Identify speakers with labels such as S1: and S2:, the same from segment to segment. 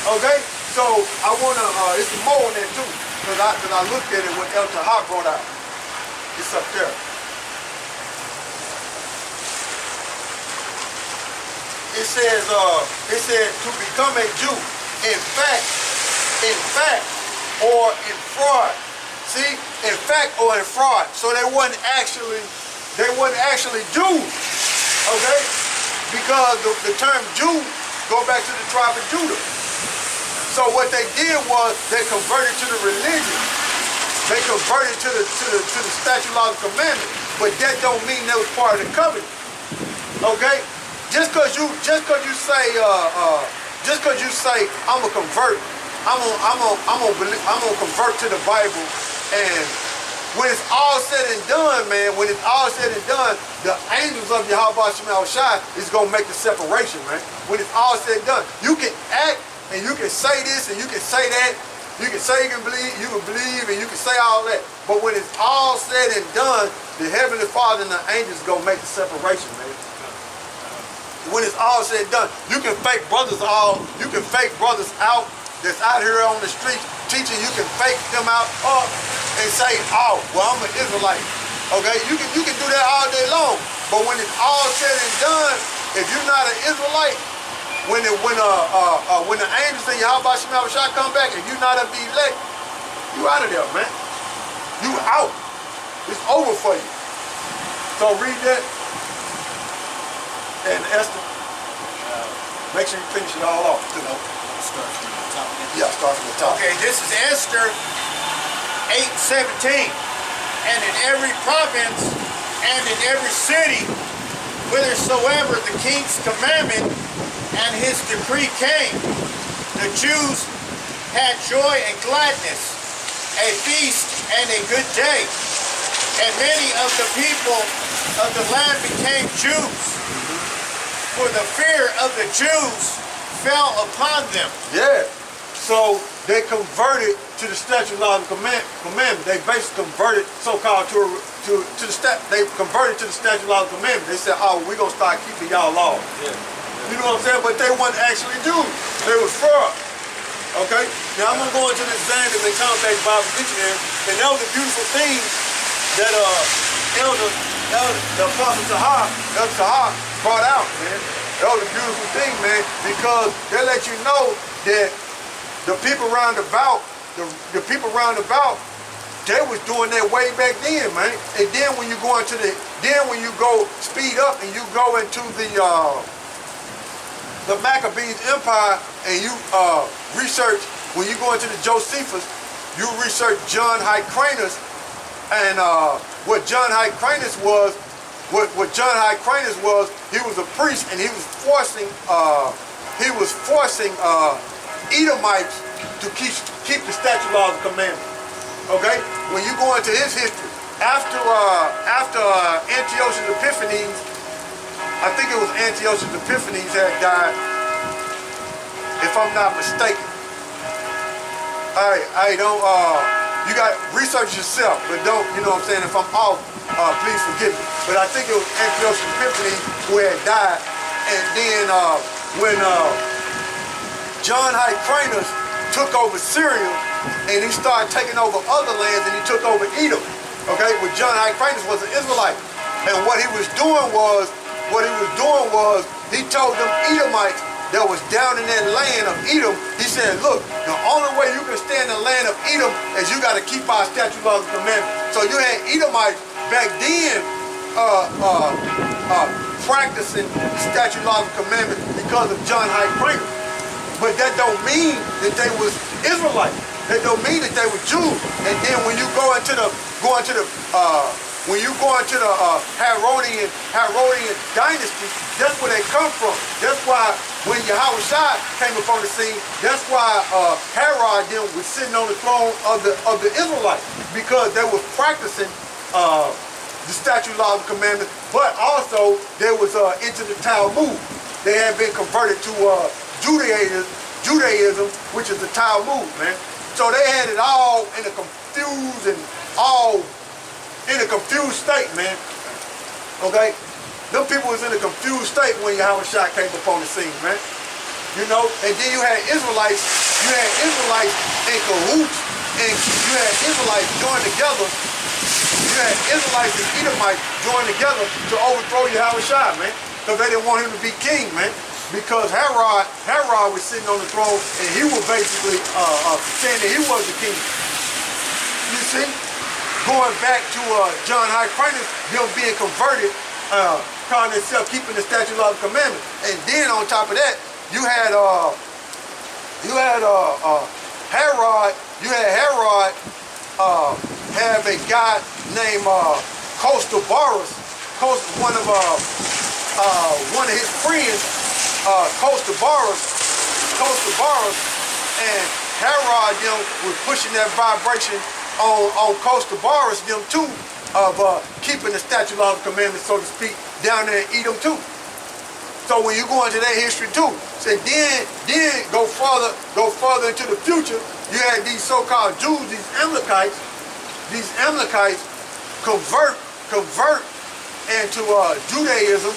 S1: Okay? So I wanna, it's more on that too, cause I looked at it when El Taha brought out. It's up there. It said to become a Jew, in fact, or in fraud. See, in fact or in fraud. So they wasn't actually Jews. Okay? Because the term Jew go back to the tribe of Judah. So what they did was they converted to the religion. They converted to the statute, laws, and commandments. But that don't mean they was part of the covenant. Okay? Just cause you say I'm gonna convert, I'm gonna convert to the Bible, and when it's all said and done, man, when it's all said and done, the angels of YAHAWASHI is gonna make the separation, man. When it's all said and done, you can act and you can say this and you can say that, you can say you can believe, and you can say all that. But when it's all said and done, the Heavenly Father and the angels gonna make the separation, man. When it's all said and done, you can fake brothers out that's out here on the streets teaching. You can fake them out up and say, oh, well, I'm an Israelite. Okay, you can do that all day long. But when it's all said and done, if you're not an Israelite, when the angels and YAHAWASHI come back, if you're not of the elect, you out of there, man. You out. It's over for you. So read that. And Esther, make sure you finish it all off, you know.
S2: Start from the top again.
S1: Yeah, start from the top.
S2: Okay, this is Esther 8:17. And in every province and in every city, whithersoever the king's commandment and his decree came, the Jews had joy and gladness, a feast and a good day. And many of the people of the land became Jews. For the fear of the Jews fell upon them.
S1: Yeah. So they converted to the statute, law, and commandment. They basically converted so-called to the they converted to the statute, law, and commandment. They said, oh, we're gonna start keeping y'all laws. Yeah. You know what I'm saying? But they weren't actually Jews. They was fraud. Okay? Now I'm gonna go into this Zan that they contact Bible Dictionary, and that was a beautiful thing that the Apostle Taha brought out, man. That was a beautiful thing, man, because they let you know that the people round about, they was doing that way back then, man. And then when you go into when you go speed up and you go into the Maccabees Empire and you research, when you go into the Josephus, you research John Hyrcanus, and what John Hyrcanus was, he was a priest, and he was forcing Edomites to keep the statute, laws, and commandments. Okay, when you go into his history, after Antiochus Epiphanes, I think it was Antiochus Epiphanes had died, if I'm not mistaken. I don't. You got research yourself, but don't. You know what I'm saying? If I'm off, please forgive me. But I think it was Antiochus Epiphanes who had died, and then when John Hyrcanus took over Syria, and he started taking over other lands, and he took over Edom. Okay, well, John Hyrcanus was an Israelite, and what he was doing was he told them Edomites that was down in that land of Edom. He said, look, the only way you can stay in the land of Edom is you got to keep our statute, laws, and commandments. So you had Edomites back then practicing statute, laws, and commandments because of John Hyrcanus. But that don't mean that they was Israelites. That don't mean that they were Jews. And then when you go into the Herodian dynasty, that's where they come from. That's why when Yahawashi came upon the scene, that's why Herod then was sitting on the throne of the Israelites, because they were practicing the statute, laws, and commandments, but also they was into the Talmud. They had been converted to Judaism, which is the Talmud, man. So they had it all in a confused state, man. Okay? Them people was in a confused state when Yahawashi came upon the scene, man. you know, and then you had Israelites in cahoots, and you had Israelites joined together. You had Israelites and Edomites joined together to overthrow YAHAWASHI, man, because they didn't want him to be king, man. Because Herod was sitting on the throne, and he was basically saying that he was the king. You see, going back to John Hyrcanus, them being converted, calling themselves keeping the statute, law, and commandments. And then on top of that, you had Herod have a guy named Costobarus, one of his friends, Costobarus, and Herod them was pushing that vibration on Costobarus them too, of keeping the statute, law, and commandments, so to speak, down there in Edom too. So when you go into that history too, so then go further into the future, you had these so-called Jews, these Amalekites convert into Judaism,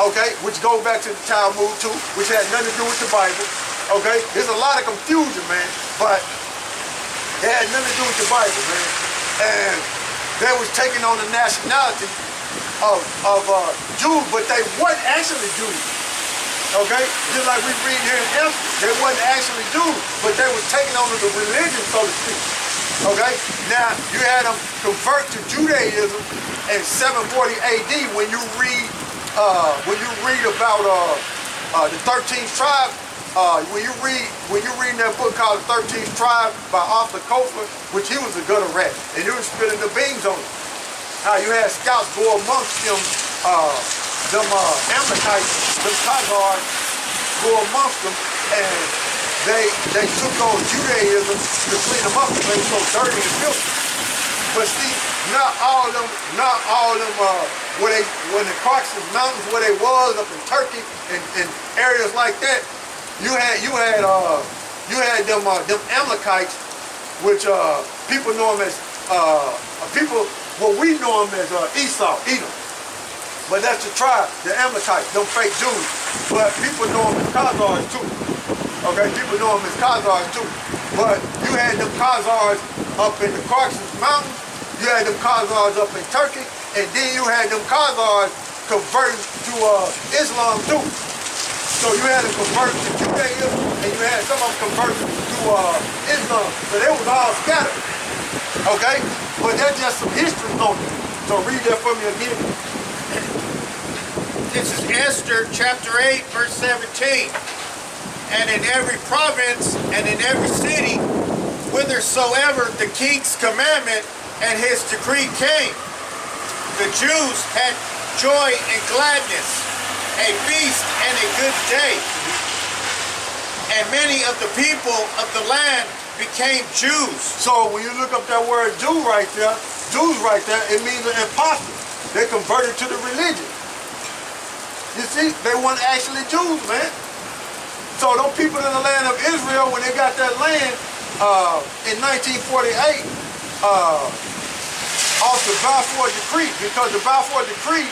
S1: okay, which goes back to the Talmud too, which had nothing to do with the Bible, okay? There's a lot of confusion, man, but it had nothing to do with the Bible, man. And they was taking on the nationality of Jews, but they weren't actually Jews, okay? Just like we read here in Exodus, they wasn't actually Jews, but they was taking on the religion, so to speak, okay? Now, you had them convert to Judaism in 740 AD when you read about the 13th tribe. When you read that book called The 13th Tribe by Arthur Koestler, which he was a gutter rat, and he was spilling the beans on it. How you had scouts go amongst them Amalekites, them Khazars, go amongst them, and they took on Judaism to clean them up because they were so dirty and filthy. But see, not all of them, when the Caucasus Mountains, where they was up in Turkey and areas like that, you had them Amalekites, which people know them as what we know them as Esau, Edom. But that's the tribe, the Amalekites, them fake Jews. But people know them as Khazars too. Okay, people know them as Khazars too. But you had them Khazars up in the Caucasus Mountains, you had them Khazars up in Turkey, and then you had them Khazars converting to Islam too. So you had them convert to Judaism, and you had some of them convert to Islam. So they was all scattered. Okay? But that's just some history on it. So read that for me again.
S2: This is Esther chapter 8, verse 17. And in every province and in every city, whithersoever the king's commandment and his decree came, the Jews had joy and gladness, a feast and a good day. And many of the people of the land became Jews.
S1: So when you look up that word Jews right there, it means an imposter. They converted to the religion. You see, they weren't actually Jews, man. So those people in the land of Israel, when they got that land in 1948, off the Balfour Decree, because the Balfour Decree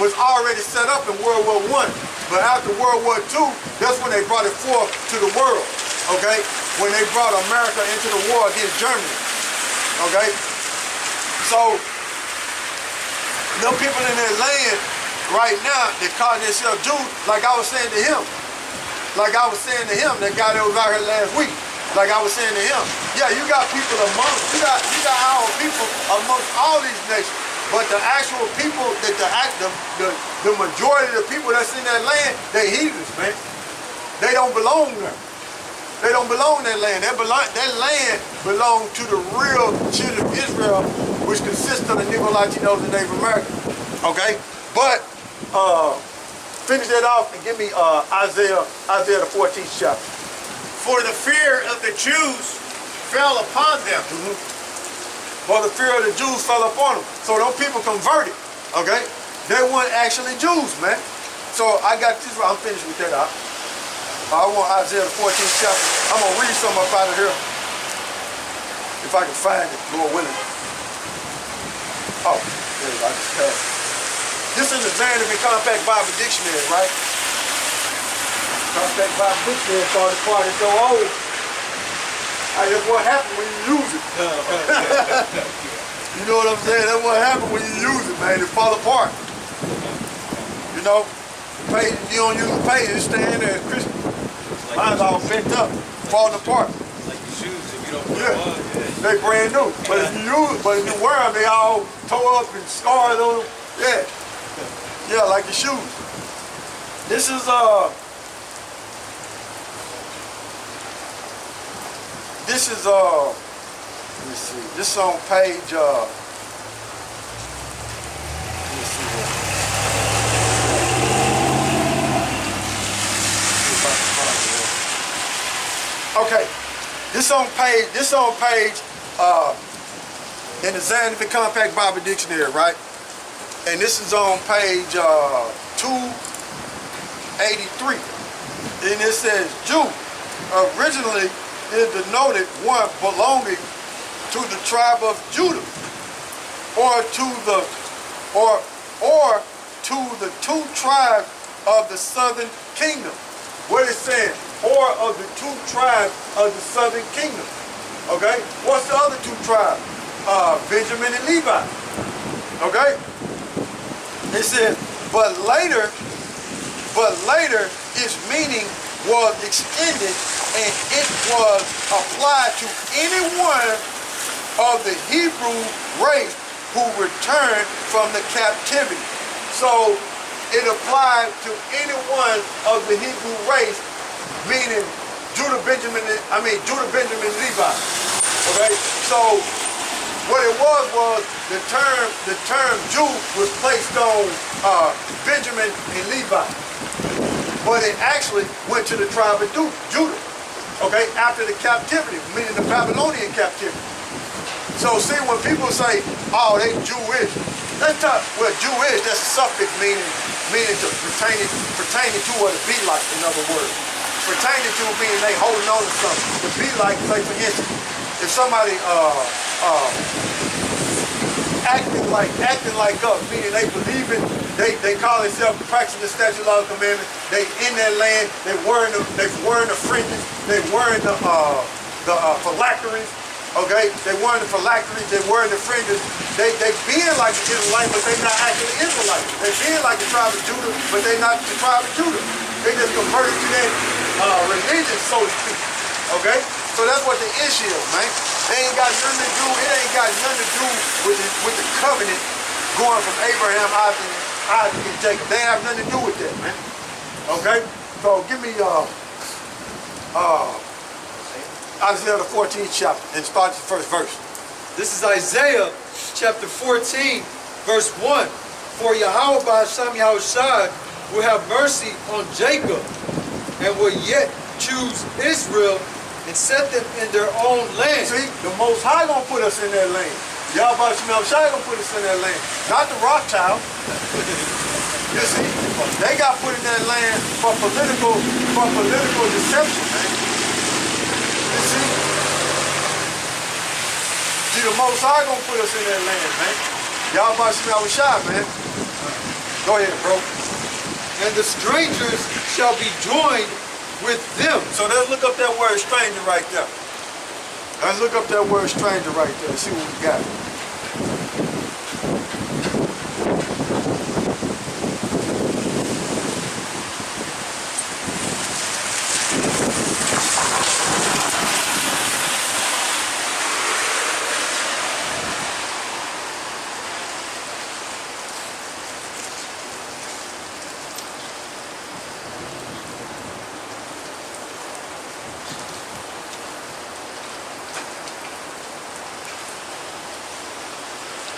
S1: was already set up in World War I. But after World War II, that's when they brought it forth to the world, okay? When they brought America into the war against Germany, okay? So, them people in that land right now, they call themselves Jews, like I was saying to him. Like I was saying to him, that guy that was out here last week. Like I was saying to him, yeah, you got people amongst, you got our people amongst all these nations. But the actual people, the majority of the people that's in that land, they heathens, man. They don't belong there. They don't belong in that land. That land belongs to the real children of Israel, which consists of the Negro, Latinos, and Native Americans. Okay? But finish that off and give me Isaiah the 14th chapter.
S2: For the fear of the Jews fell upon them.
S1: For the fear of the Jews fell upon them. So those people converted, okay? They weren't actually Jews, man. So I got this, I'm finished with that out. I want Isaiah the 14th chapter. I'm going to read something up out of here. If I can find it, Lord willing. Oh, there you go, I just passed. This is the Zanzibar Compact Bible Dictionary, right? Compact Bible Dictionary called the party so old. That's what happened when you use it. You know what I'm saying? That's what happened when you use it, man. It fall apart. You know, the page, you don't use the page, it stay in there as Christian. Mine's all bent up, falling apart.
S3: Like your shoes, if you don't put them on,
S1: They brand new. But if you wear them, they all tore up and scarred on them. Yeah. Yeah, like your shoes. This is let me see. This is on page let me see here. Okay. This on page in the Scientific Compact Bible Dictionary, right? And this is on page 283. And it says Jew originally is denoted one belonging to the tribe of Judah, or to the two tribes of the southern kingdom. What it's saying, or of the two tribes of the southern kingdom. Okay? What's the other two tribes? Benjamin and Levi. Okay? It says, but later its meaning was extended and it was applied to any one of the Hebrew race who returned from the captivity. So it applied to any one of the Hebrew race, meaning Judah, Benjamin, Levi. Okay? So what it was the term Jew was placed on Benjamin and Levi. But it actually went to the tribe of Judah. Okay? After the captivity, meaning the Babylonian captivity. So see, when people say, oh, they Jewish, that's not, well, Jewish, that's a suffix meaning to pertaining to or to be like, in other words. Pertaining to meaning they holding on to something. To be like, say for instance, if somebody acting like us, meaning they believe it, they call themselves practicing the statute, law, and commandments, they in their land, they wearing the fringes, they wearing the phylacteries. Okay, they wearing the phylacteries, they wearing the fringes. They being like the Israelites, but they not actually Israelites. They being like the tribe of Judah, but they not the tribe of Judah. They just converted to that religion, so to speak. Okay, so that's what the issue is, man. They ain't got nothing to do. It ain't got nothing to do with the covenant going from Abraham, Isaac, and Jacob. They have nothing to do with that, man. Okay, so give me Isaiah the 14th chapter, and start the first verse.
S4: This is Isaiah chapter 14, verse 1. For YAHAWAH SHAM YAHAWASHI will have mercy on Jacob, and will yet choose Israel and set them in their own land.
S1: See, the Most High gonna put us in their land. YAHAWAH SHAM YAHAWASHI gonna put us in their land, not the Rothschild. You see, they got put in that land for political deception, man. You see, the Most High gonna put us in that land, man. YAHAWAH SHAM YAHAWASHI, man. Go ahead, bro.
S4: And the strangers shall be joined with them.
S1: So let's look up that word stranger right there. Let's look up that word stranger right there and see what we got.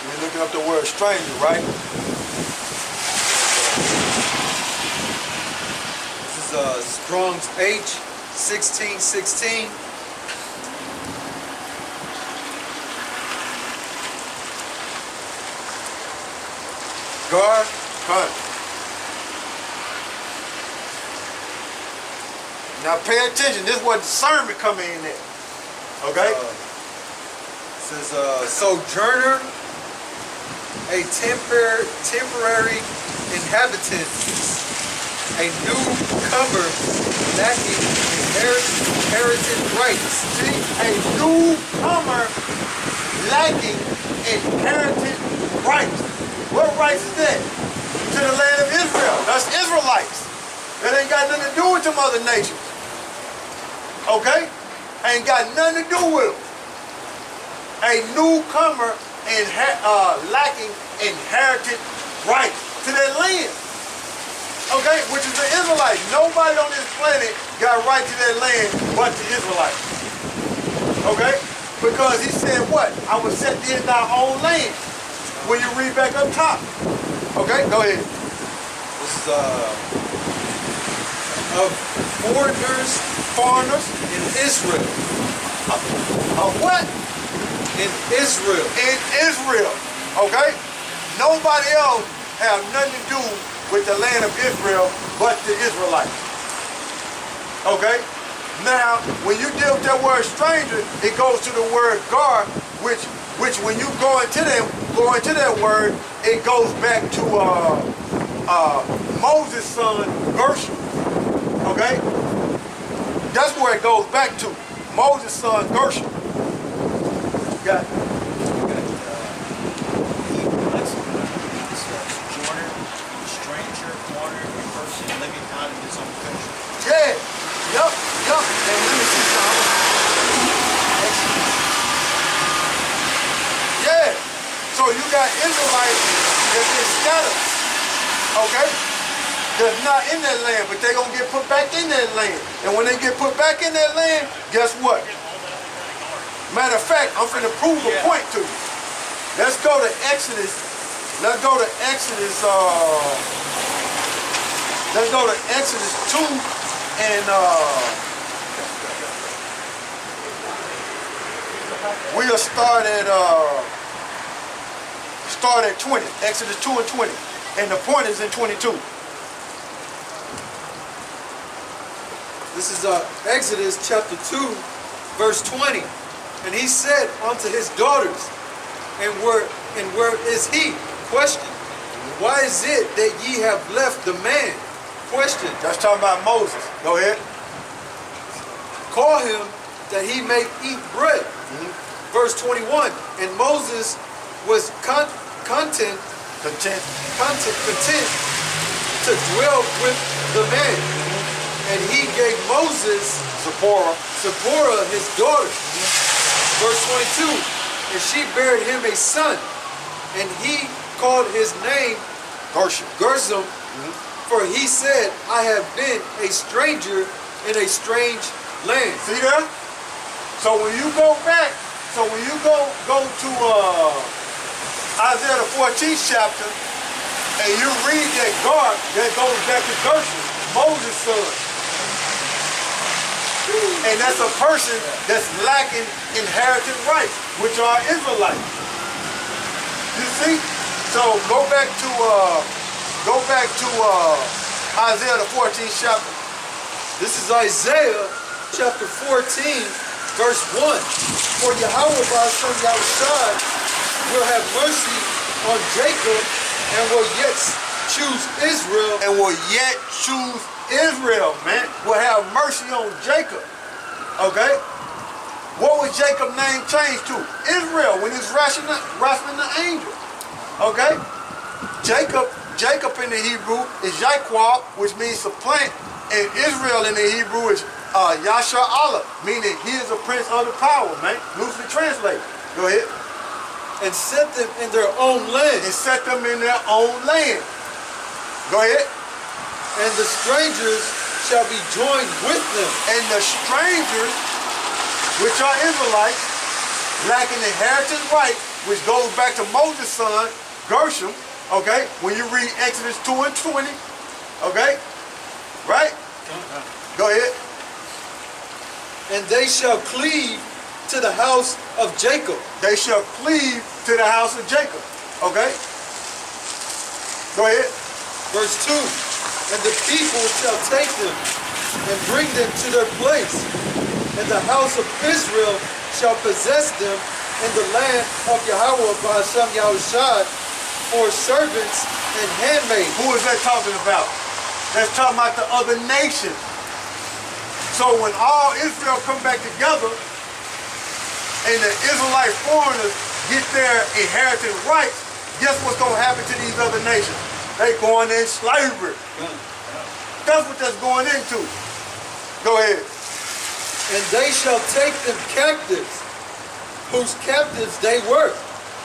S1: We're looking up the word stranger, right?
S4: This is Strong's H 1616.
S1: God, cut. Now pay attention. This is what discernment come in at. Okay?
S4: It says sojourner, a temporary inhabitant, a newcomer lacking inherited rights.
S1: See, a newcomer lacking inherited rights. What rights is that? To the land of Israel. That's Israelites. That ain't got nothing to do with them other nations. Okay? Ain't got nothing to do with them. A newcomer lacking inherited rights to their land. Okay? Which is the Israelites. Nobody on this planet got right to their land but the Israelites. Okay? Because he said what? I will set thee in thy own land. When you read back up top. Okay? Go ahead.
S4: This is of foreigners in Israel.
S1: Of what?
S4: In Israel.
S1: In Israel. Okay? Nobody else have nothing to do with the land of Israel but the Israelites. Okay? Now, when you deal with that word stranger, it goes to the word gar, which when you go into that word, it goes back to Moses' son Gershom. Okay? That's where it goes back to. Moses' son Gershom. Got it.
S2: Stranger, foreigner, a person living out of his own country.
S1: Yeah. Yup. And let me see something. Yeah. So you got Israelites that's been scattered. Okay? That's not in that land, but they're gonna get put back in that land. And when they get put back in that land, guess what? Matter of fact, I'm finna prove a point to you. Let's go to Exodus. Let's go to Exodus 2 and we'll start at 20. Exodus 2 and 20. And the point is in 22.
S4: This is Exodus chapter 2, verse 20. And he said unto his daughters, and where is he? Question. Why is it that ye have left the man? Question.
S1: That's talking about Moses. Go ahead.
S4: Call him that he may eat bread. Verse 21. And Moses was content to dwell with the man. And he gave Moses Zipporah his daughter. Verse 22. And she bare him a son, and he called his name Gershom, for he said, I have been a stranger in a strange land.
S1: See there? So when you go back, go to Isaiah the 14th chapter, and you read that God, that goes back to Gershom, Moses' son. And that's a person that's lacking inherited rights, which are Israelites. You see? So go back to Isaiah the 14th chapter.
S4: This is Isaiah chapter 14, verse 1. For YAHAWAH will have mercy on Jacob and will yet choose Israel.
S1: And will yet choose Israel, man. Will have mercy on Jacob. Okay? What was Jacob's name changed to? Israel, when he's wrestling the angel. Okay? Jacob in the Hebrew is Yaquab, which means supplant. And Israel in the Hebrew is Yasha Allah, meaning he is a prince of the power, man. Loosely translated. Go ahead.
S4: And set them in their own land.
S1: And set them in their own land. Go ahead.
S4: And the strangers shall be joined with them.
S1: And the strangers, which are Israelites, lacking inheritance right, which goes back to Moses' son, Gershom, okay? When you read Exodus 2 and 20, okay? Right? Go ahead.
S4: And they shall cleave to the house of Jacob.
S1: They shall cleave to the house of Jacob, okay? Go ahead.
S4: Verse 2. And the people shall take them and bring them to their place. And the house of Israel shall possess them in the land of YAHAWAH by SHAM Yahushai for servants and handmaids.
S1: Who is that talking about? That's talking about the other nations. So when all Israel come back together and the Israelite foreigners get their inheritance rights, guess what's going to happen to these other nations? They going in slavery. That's what that's going into. Go ahead.
S4: And they shall take them captives, whose captives they were,